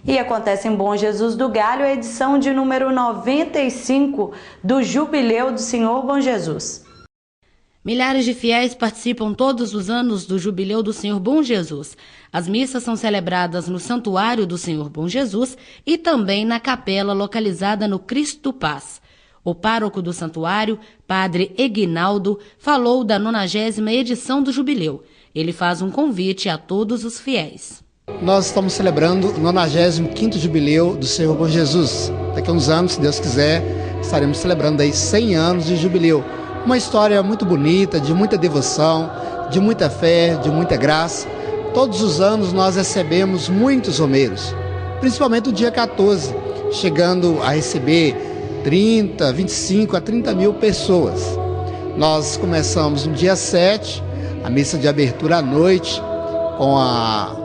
E acontece em Bom Jesus do Galho a edição de número 95 do Jubileu do Senhor Bom Jesus. Milhares de fiéis participam todos os anos do Jubileu do Senhor Bom Jesus. As missas são celebradas no Santuário do Senhor Bom Jesus e também na capela localizada no Cristo Paz. O pároco do santuário, Padre Eguinaldo, falou da 90ª edição do Jubileu. Ele faz um convite a todos os fiéis. Nós estamos celebrando o 95º Jubileu do Senhor Bom Jesus. Daqui a uns anos, se Deus quiser, estaremos celebrando aí 100 anos de Jubileu. Uma história muito bonita, de muita devoção, de muita fé, de muita graça. Todos os anos nós recebemos muitos romeiros, principalmente o dia 14, chegando a receber 25 a 30 mil pessoas. Nós começamos no dia 7, a missa de abertura à noite, com a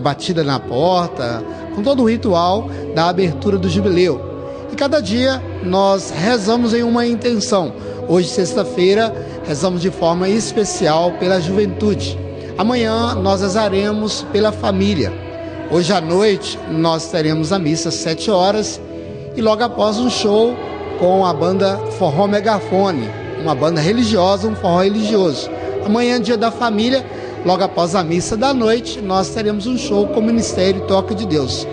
batida na porta, com todo o ritual da abertura do Jubileu. E cada dia nós rezamos em uma intenção. Hoje, sexta-feira, rezamos de forma especial pela juventude. Amanhã nós rezaremos pela família. Hoje à noite nós teremos a missa às 7 horas e logo após um show com a banda Forró Megafone, uma banda religiosa, um forró religioso. Amanhã, dia da família, logo após a missa da noite, nós teremos um show com o Ministério Toque de Deus.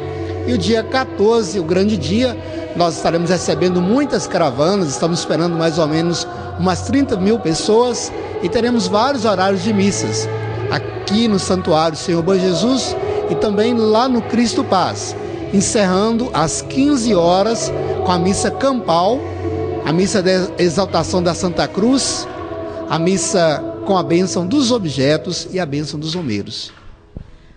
E o dia 14, o grande dia, nós estaremos recebendo muitas caravanas, estamos esperando mais ou menos umas 30 mil pessoas e teremos vários horários de missas aqui no Santuário Senhor Bom Jesus e também lá no Cristo Paz, encerrando às 15 horas com a missa campal, a missa de exaltação da Santa Cruz, a missa com a bênção dos objetos e a bênção dos romeiros.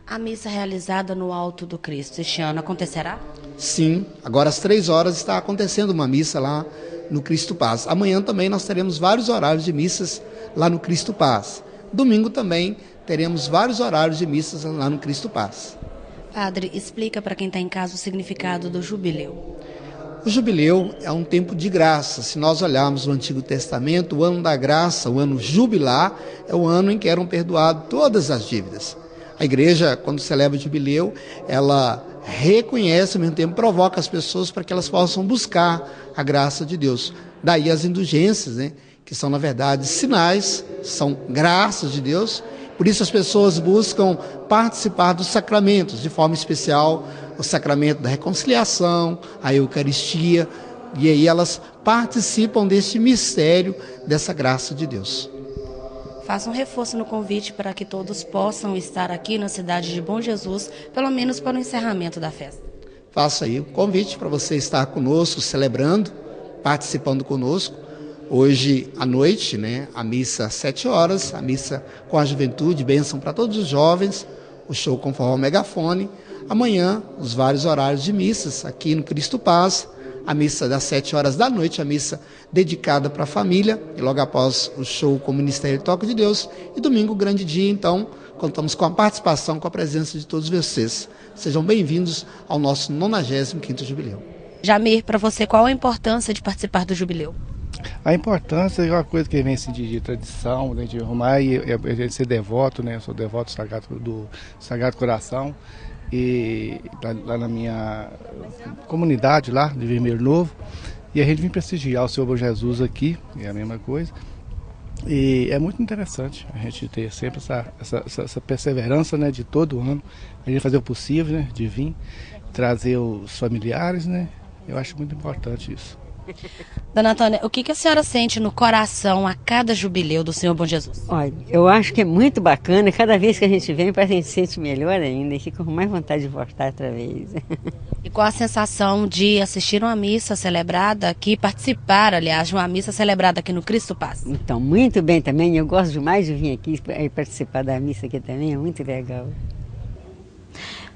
A missa realizada no Alto do Cristo este ano acontecerá? Sim, agora às 3 horas está acontecendo uma missa lá no Cristo Paz. Amanhã também nós teremos vários horários de missas lá no Cristo Paz. Domingo também teremos vários horários de missas lá no Cristo Paz. Padre, explica para quem está em casa o significado do Jubileu. O Jubileu é um tempo de graça. Se nós olharmos no Antigo Testamento, o ano da graça, o ano jubilar, é o ano em que eram perdoadas todas as dívidas. A igreja, quando celebra o Jubileu, ela reconhece, ao mesmo tempo provoca as pessoas para que elas possam buscar a graça de Deus. Daí as indulgências, né, que são, na verdade, sinais, são graças de Deus. Por isso as pessoas buscam participar dos sacramentos, de forma especial o sacramento da reconciliação, a Eucaristia, e aí elas participam deste mistério, dessa graça de Deus. Faça um reforço no convite para que todos possam estar aqui na cidade de Bom Jesus, pelo menos para o encerramento da festa. Faço aí o convite para você estar conosco, celebrando, participando conosco. Hoje à noite, né, a missa às 7 horas, a missa com a juventude, bênção para todos os jovens, o show com forró megafone. Amanhã, os vários horários de missas aqui no Cristo Paz, a missa das 7 horas da noite, a missa dedicada para a família, e logo após o show com o Ministério Toque de Deus. E domingo, grande dia, então, contamos com a participação, com a presença de todos vocês. Sejam bem-vindos ao nosso 95º Jubileu. Jamir, para você, qual a importância de participar do Jubileu? A importância é uma coisa que vem assim, de tradição, de arrumar e a gente ser devoto, né? Eu sou devoto do Sagrado Coração. E lá na minha comunidade lá de Vermelho Novo, e a gente vem prestigiar o Senhor Bom Jesus aqui, é a mesma coisa, e é muito interessante a gente ter sempre essa perseverança, né, de todo ano, a gente fazer o possível, né, de vir, trazer os familiares, né, eu acho muito importante isso. Dona Antônia, o que a senhora sente no coração a cada jubileu do Senhor Bom Jesus? Olha, eu acho que é muito bacana, cada vez que a gente vem, parece que a gente se sente melhor ainda e fica com mais vontade de voltar outra vez. E qual a sensação de assistir uma missa celebrada aqui, participar, aliás, de uma missa celebrada aqui no Cristo Paz? Então, muito bem também, eu gosto demais de vir aqui e participar da missa aqui também, é muito legal.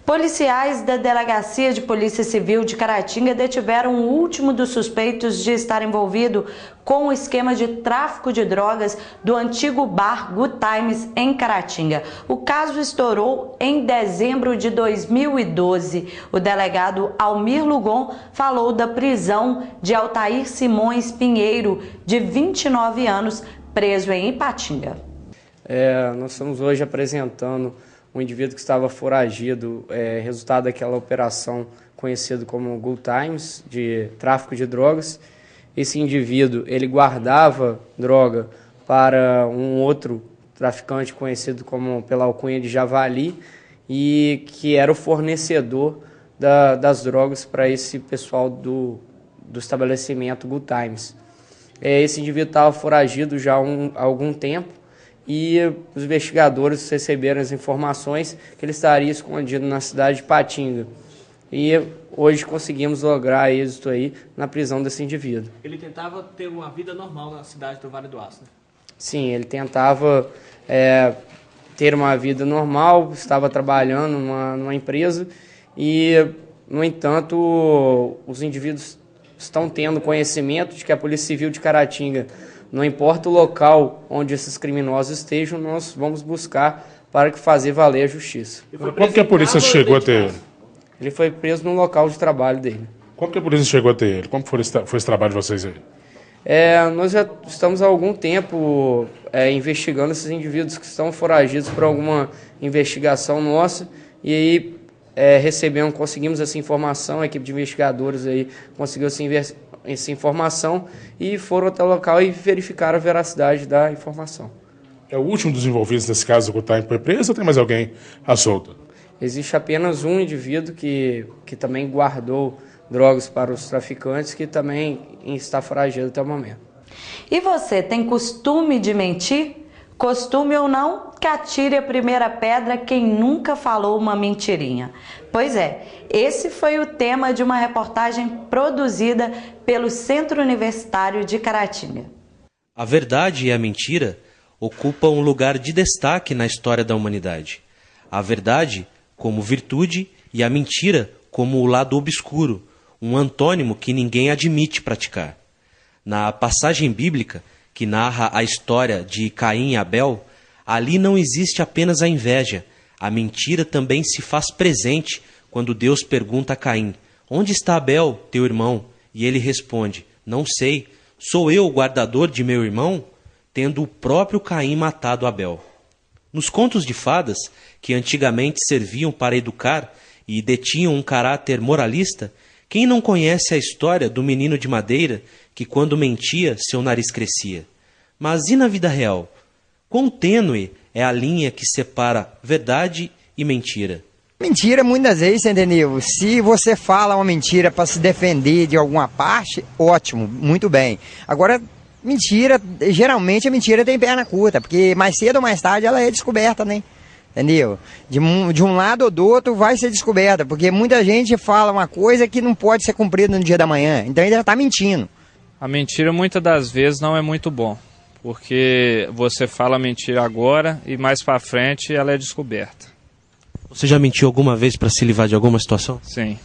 Policiais da Delegacia de Polícia Civil de Caratinga detiveram o último dos suspeitos de estar envolvido com o esquema de tráfico de drogas do antigo bar Good Times em Caratinga. O caso estourou em dezembro de 2012. O delegado Almir Lugon falou da prisão de Altair Simões Pinheiro, de 29 anos, preso em Ipatinga. Nós estamos hoje apresentando um indivíduo que estava foragido, resultado daquela operação conhecida como Good Times, de tráfico de drogas. Esse indivíduo, ele guardava droga para um outro traficante conhecido como pela alcunha de Javali, e que era o fornecedor das drogas para esse pessoal do estabelecimento Good Times. Esse indivíduo estava foragido já há algum tempo, e os investigadores receberam as informações que ele estaria escondido na cidade de Patinga. E hoje conseguimos lograr êxito aí na prisão desse indivíduo. Ele tentava ter uma vida normal na cidade do Vale do Aço, né? Sim, ele tentava ter uma vida normal, estava trabalhando numa empresa e, no entanto, os indivíduos estão tendo conhecimento de que a Polícia Civil de Caratinga, não importa o local onde esses criminosos estejam, nós vamos buscar para fazer valer a justiça. Como que a polícia chegou até ele? Ele foi preso no local de trabalho dele. Como que a polícia chegou até ele? Como foi esse trabalho de vocês aí? Nós já estamos há algum tempo investigando esses indivíduos que estão foragidos por alguma investigação nossa, e aí conseguimos essa informação, a equipe de investigadores aí conseguiu essa informação e foram até o local e verificaram a veracidade da informação. É o último dos envolvidos nesse caso do Good Time que foi preso, ou tem mais alguém à solta? Existe apenas um indivíduo que também guardou drogas para os traficantes, que também está foragido até o momento. E você tem costume de mentir? Costume ou não, que atire a primeira pedra quem nunca falou uma mentirinha. Pois é, esse foi o tema de uma reportagem produzida pelo Centro Universitário de Caratinga. A verdade e a mentira ocupam um lugar de destaque na história da humanidade. A verdade como virtude e a mentira como o lado obscuro, um antônimo que ninguém admite praticar. Na passagem bíblica que narra a história de Caim e Abel, ali não existe apenas a inveja, a mentira também se faz presente quando Deus pergunta a Caim: onde está Abel, teu irmão? E ele responde: não sei, sou eu o guardador de meu irmão? Tendo o próprio Caim matado Abel. Nos contos de fadas, que antigamente serviam para educar e detinham um caráter moralista, quem não conhece a história do menino de madeira que, quando mentia, seu nariz crescia? Mas e na vida real? Quão tênue é a linha que separa verdade e mentira? Mentira, muitas vezes, entendeu? Se você fala uma mentira para se defender de alguma parte, ótimo, muito bem. Agora, mentira, geralmente a mentira tem perna curta, porque mais cedo ou mais tarde ela é descoberta, né? Entendeu? De um lado ou do outro vai ser descoberta, porque muita gente fala uma coisa que não pode ser cumprida no dia da manhã, então ele já está mentindo. A mentira muitas das vezes não é muito bom, porque você fala a mentira agora e mais para frente ela é descoberta. Você já mentiu alguma vez para se livrar de alguma situação? Sim,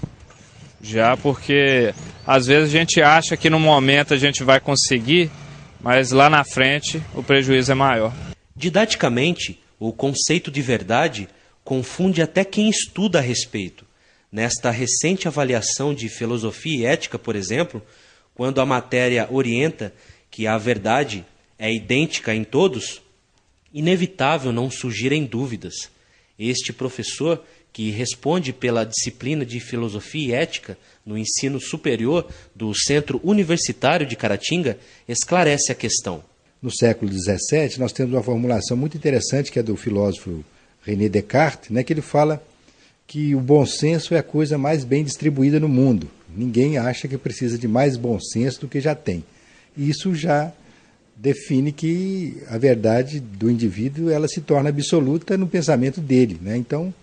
já, porque às vezes a gente acha que no momento a gente vai conseguir, mas lá na frente o prejuízo é maior. Didaticamente, o conceito de verdade confunde até quem estuda a respeito. Nesta recente avaliação de filosofia e ética, por exemplo, quando a matéria orienta que a verdade é idêntica em todos, inevitável não surgirem dúvidas. Este professor, que responde pela disciplina de filosofia e ética no ensino superior do Centro Universitário de Caratinga, esclarece a questão. No século XVII, nós temos uma formulação muito interessante, que é do filósofo René Descartes, né, que ele fala que o bom senso é a coisa mais bem distribuída no mundo. Ninguém acha que precisa de mais bom senso do que já tem. E isso já define que a verdade do indivíduo ela se torna absoluta no pensamento dele, né? Então,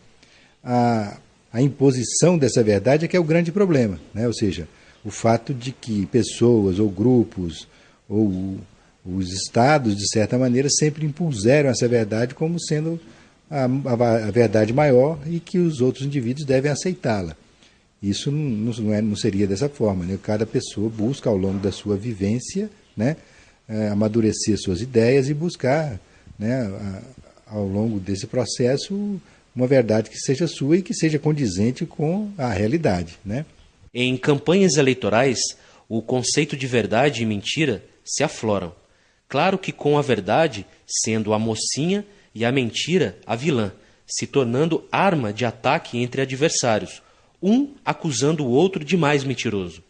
a imposição dessa verdade é que é o grande problema, né? Ou seja, o fato de que pessoas ou grupos ou os estados, de certa maneira, sempre impuseram essa verdade como sendo a verdade maior e que os outros indivíduos devem aceitá-la. Isso não seria dessa forma, né? Cada pessoa busca, ao longo da sua vivência, né, amadurecer suas ideias e buscar, né, ao longo desse processo, uma verdade que seja sua e que seja condizente com a realidade, né? Em campanhas eleitorais, o conceito de verdade e mentira se afloram. Claro que com a verdade sendo a mocinha e a mentira a vilã, se tornando arma de ataque entre adversários, um acusando o outro de mais mentiroso.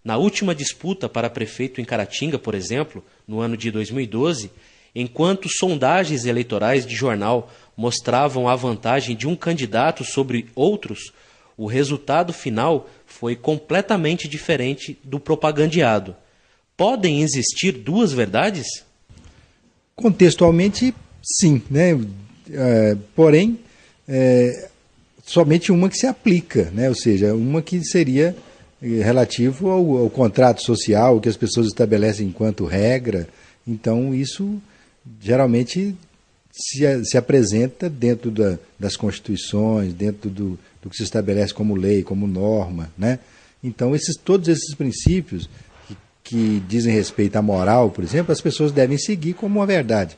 Na última disputa para prefeito em Caratinga, por exemplo, no ano de 2012, enquanto sondagens eleitorais de jornal mostravam a vantagem de um candidato sobre outros, o resultado final foi completamente diferente do propagandeado. Podem existir duas verdades? Contextualmente, sim, né? Porém, somente uma que se aplica, né? Ou seja, uma que seria relativo ao contrato social que as pessoas estabelecem enquanto regra. Então, isso geralmente se apresenta dentro das constituições, dentro do que se estabelece como lei, como norma, né? Então, todos esses princípios que dizem respeito à moral, por exemplo, as pessoas devem seguir como uma verdade.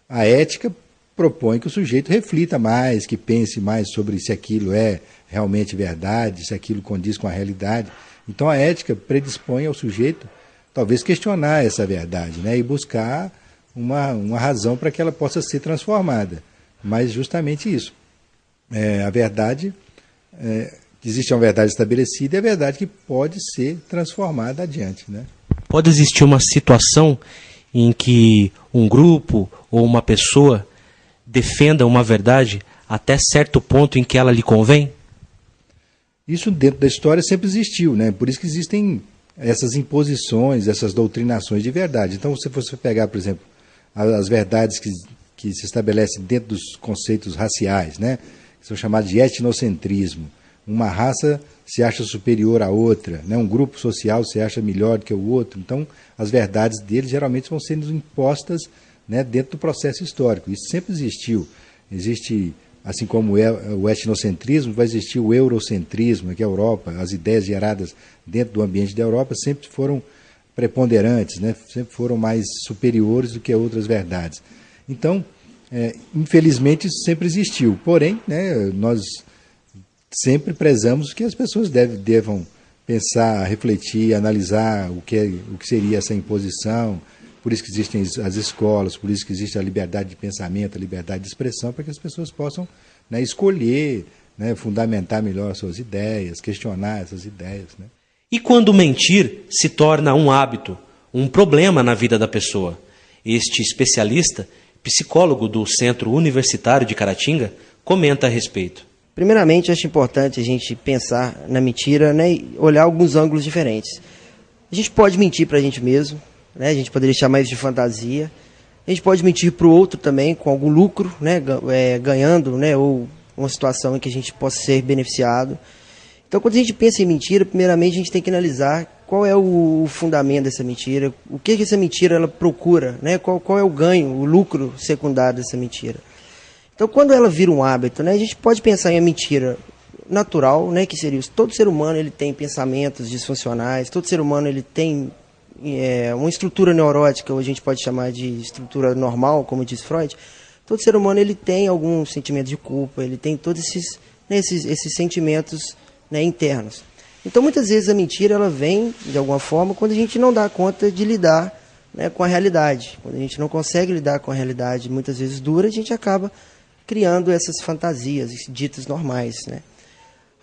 A ética propõe que o sujeito reflita mais, que pense mais sobre se aquilo é realmente verdade, se aquilo condiz com a realidade. Então a ética predispõe ao sujeito talvez questionar essa verdade, né, e buscar uma razão para que ela possa ser transformada. Mas justamente isso. A verdade, existe uma verdade estabelecida e a verdade que pode ser transformada adiante, né? Pode existir uma situação em que um grupo ou uma pessoa defenda uma verdade até certo ponto em que ela lhe convém? Isso dentro da história sempre existiu, né? Por isso que existem essas imposições, essas doutrinações de verdade. Então, se você pegar, por exemplo, as verdades que se estabelecem dentro dos conceitos raciais, né? Que são chamados de etnocentrismo. Uma raça se acha superior à outra, né? Um grupo social se acha melhor do que o outro. Então, as verdades deles geralmente vão sendo impostas, né, dentro do processo histórico. Isso sempre existiu. Existe, assim como o etnocentrismo, vai existir o eurocentrismo, que é a Europa. As ideias geradas dentro do ambiente da Europa sempre foram preponderantes, né? Sempre foram mais superiores do que outras verdades. Então, infelizmente, isso sempre existiu. Porém, né, nós sempre prezamos que as pessoas devam pensar, refletir, analisar o que seria essa imposição. Por isso que existem as escolas, por isso que existe a liberdade de pensamento, a liberdade de expressão, para que as pessoas possam, né, escolher, né, fundamentar melhor as suas ideias, questionar essas ideias, né? E quando mentir se torna um hábito, um problema na vida da pessoa? Este especialista, psicólogo do Centro Universitário de Caratinga, comenta a respeito. Primeiramente, acho importante a gente pensar na mentira, né, e olhar alguns ângulos diferentes. A gente pode mentir para a gente mesmo, né, a gente poderia chamar isso de fantasia. A gente pode mentir para o outro também, com algum lucro, né, ganhando, né, ou uma situação em que a gente possa ser beneficiado. Então, quando a gente pensa em mentira, primeiramente a gente tem que analisar qual é o fundamento dessa mentira, o que essa mentira ela procura, né, qual é o ganho, o lucro secundário dessa mentira. Então, quando ela vira um hábito, né, a gente pode pensar em uma mentira natural, né, que seria todo ser humano ele tem pensamentos disfuncionais, todo ser humano ele tem uma estrutura neurótica, ou a gente pode chamar de estrutura normal, como diz Freud. Todo ser humano ele tem algum sentimento de culpa, ele tem todos esses sentimentos, né, internos. Então, muitas vezes a mentira ela vem, de alguma forma, quando a gente não dá conta de lidar, né, com a realidade. Quando a gente não consegue lidar com a realidade, muitas vezes dura, a gente acaba criando essas fantasias ditas normais, né?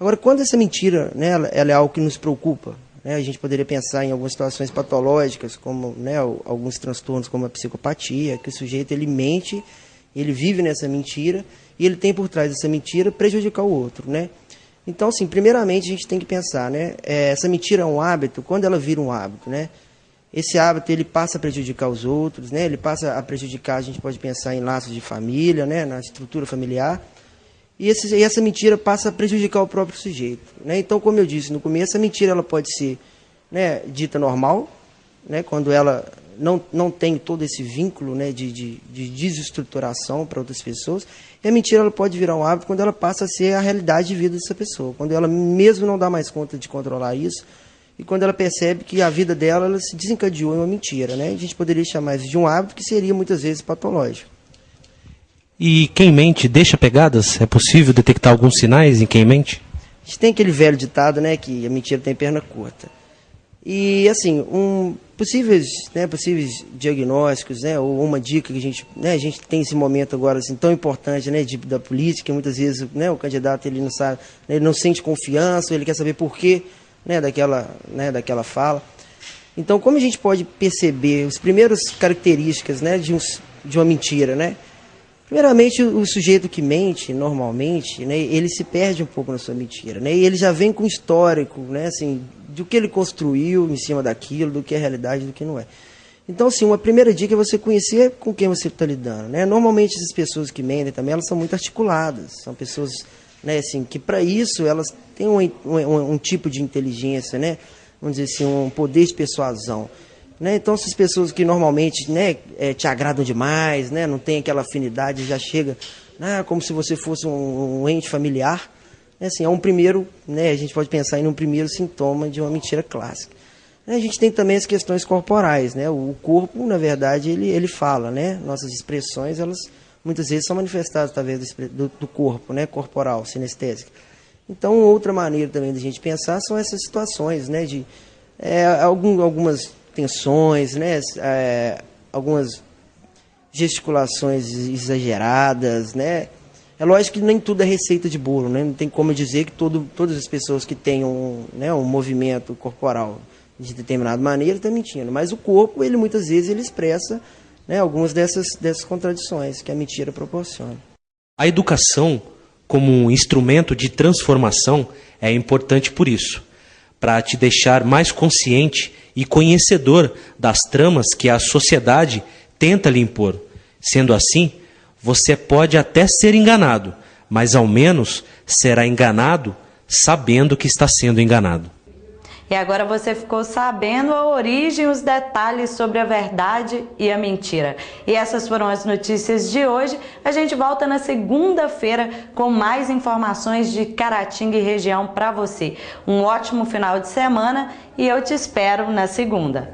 Agora, quando essa mentira, né, ela é algo que nos preocupa, né, a gente poderia pensar em algumas situações patológicas, como, né, alguns transtornos como a psicopatia, que o sujeito ele mente, ele vive nessa mentira e ele tem por trás dessa mentira prejudicar o outro, né? Então, assim, primeiramente a gente tem que pensar, né, essa mentira é um hábito, quando ela vira um hábito, né? Esse hábito ele passa a prejudicar os outros, né? Ele passa a prejudicar, a gente pode pensar em laços de família, né? Na estrutura familiar. E essa mentira passa a prejudicar o próprio sujeito, né? Então, como eu disse no começo, a mentira ela pode ser, né, dita normal, né? Quando ela não tem todo esse vínculo, né, de desestruturação para outras pessoas. E a mentira ela pode virar um hábito quando ela passa a ser a realidade de vida dessa pessoa. Quando ela mesmo não dá mais conta de controlar isso, e quando ela percebe que a vida dela ela se desencadeou em uma mentira, né? A gente poderia chamar isso de um hábito que seria muitas vezes patológico. E quem mente deixa pegadas? É possível detectar alguns sinais em quem mente? A gente tem aquele velho ditado, né, que a mentira tem perna curta. E assim, possíveis diagnósticos, né, ou uma dica que a gente tem esse momento agora assim, tão importante, né, da política, muitas vezes, né, o candidato ele não sabe, né, ele não sente confiança, ele quer saber por quê, né, daquela fala. Então, como a gente pode perceber as primeiras características, né, de uma mentira, né? Primeiramente, o sujeito que mente, normalmente, né, ele se perde um pouco na sua mentira, né? E ele já vem com histórico, né, assim, do que ele construiu em cima daquilo, do que é realidade, do que não é. Então, assim, uma primeira dica é você conhecer com quem você está lidando, né? Normalmente, essas pessoas que mentem também, elas são muito articuladas, são pessoas, né, assim, que para isso elas têm um tipo de inteligência, né? Vamos dizer assim, um poder de persuasão. Né? Então, essas pessoas que normalmente, né, te agradam demais, né, não tem aquela afinidade, já chega como se você fosse um ente familiar, assim, é um primeiro, né, a gente pode pensar em um primeiro sintoma de uma mentira clássica. A gente tem também as questões corporais, né? O corpo, na verdade, ele fala, né? Nossas expressões, elas muitas vezes são manifestadas através do corpo, né, corporal, sinestésica. Então, outra maneira também da gente pensar são essas situações, né, de algumas tensões, né, algumas gesticulações exageradas, né. É lógico que nem tudo é receita de bolo, né, não tem como dizer que todas as pessoas que têm um movimento corporal de determinada maneira estão mentindo, mas o corpo, ele muitas vezes ele expressa, né, algumas dessas contradições que a mentira proporciona. A educação, como um instrumento de transformação, é importante por isso, para te deixar mais consciente e conhecedor das tramas que a sociedade tenta lhe impor. Sendo assim, você pode até ser enganado, mas ao menos será enganado sabendo que está sendo enganado. E agora você ficou sabendo a origem e os detalhes sobre a verdade e a mentira. E essas foram as notícias de hoje. A gente volta na segunda-feira com mais informações de Caratinga e região para você. Um ótimo final de semana e eu te espero na segunda.